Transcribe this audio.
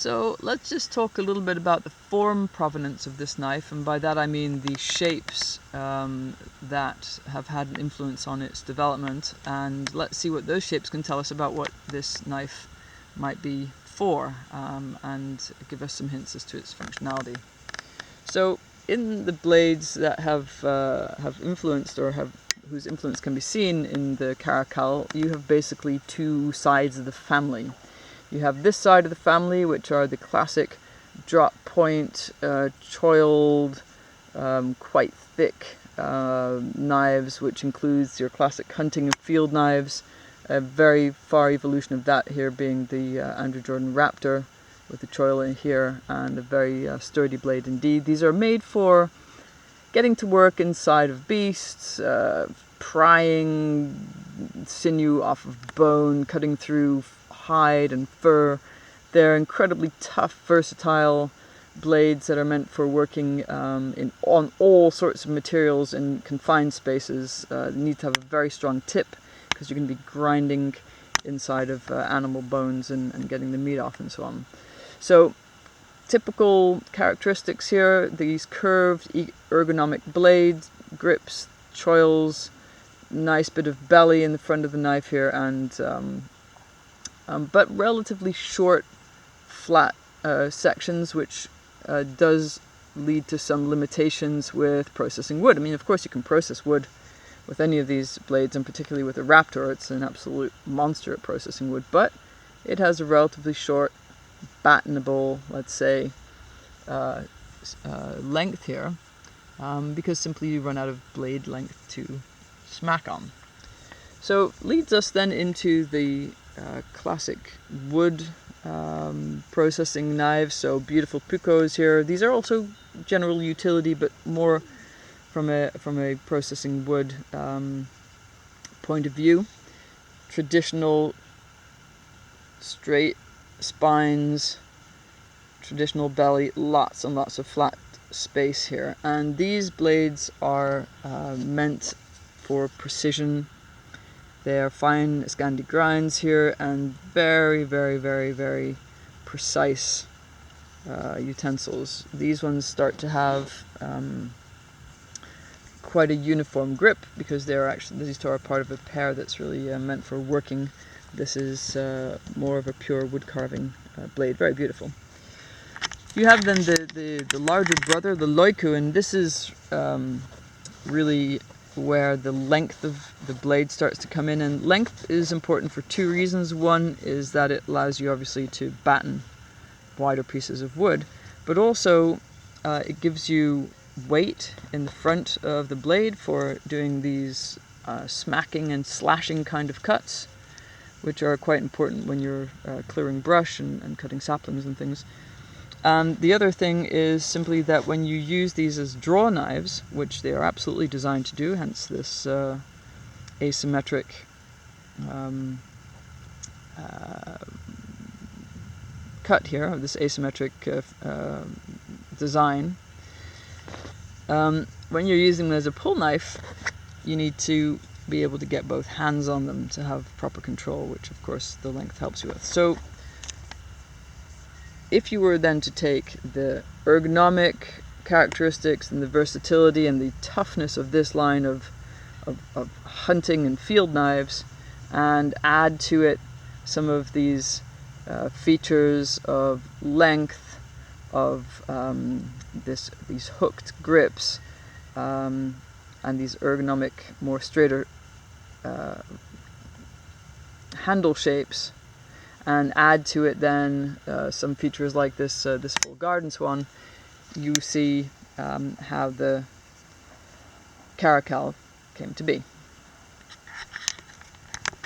So let's just talk a little bit about the form provenance of this knife, and by that I mean the shapes that have had an influence on its development, and let's see what those shapes can tell us about what this knife might be for, and give us some hints as to its functionality. So in the blades that have influenced, or whose influence can be seen in the caracal, you have basically two sides of the family. You have this side of the family, which are the classic drop point, choiled, quite thick knives, which includes your classic hunting and field knives. A very far evolution of that here being the Andrew Jordan Raptor with the choil in here, and a very sturdy blade indeed. These are made for getting to work inside of beasts, prying sinew off of bone, cutting through hide and fur. They're incredibly tough, versatile blades that are meant for working on all sorts of materials in confined spaces. They need to have a very strong tip because you're going to be grinding inside of animal bones and getting the meat off and so on. So typical characteristics here: these curved ergonomic blades, grips, choils, nice bit of belly in the front of the knife here, and but relatively short, flat sections, which does lead to some limitations with processing wood. I mean, of course you can process wood with any of these blades, and particularly with a Raptor, it's an absolute monster at processing wood, but it has a relatively short, battenable, let's say, length here, because simply you run out of blade length to smack on. So leads us then into the classic wood processing knives. So beautiful pucos here. These are also general utility, but more from a processing wood point of view. Traditional straight spines, traditional belly, lots and lots of flat space here, and these blades are meant for precision. They are fine Scandi grinds here, and very, very, very, very precise utensils. These ones start to have quite a uniform grip, because these two are part of a pair that's really meant for working. This is more of a pure wood carving blade, very beautiful. You have then the larger brother, the loiku, and this is really where the length of the blade starts to come in, and length is important for two reasons. One is that it allows you obviously to batten wider pieces of wood, but also it gives you weight in the front of the blade for doing these smacking and slashing kind of cuts, which are quite important when you're clearing brush and cutting saplings and things. The other thing is simply that when you use these as draw knives, which they are absolutely designed to do, hence this asymmetric cut here, this asymmetric design, when you're using them as a pull knife, you need to be able to get both hands on them to have proper control, which of course the length helps you with. So if you were then to take the ergonomic characteristics and the versatility and the toughness of this line of hunting and field knives, and add to it some of these features of length, of these hooked grips, and these ergonomic, more straighter handle shapes, and add to it then some features like this full guard and so on, you see how the caracal came to be.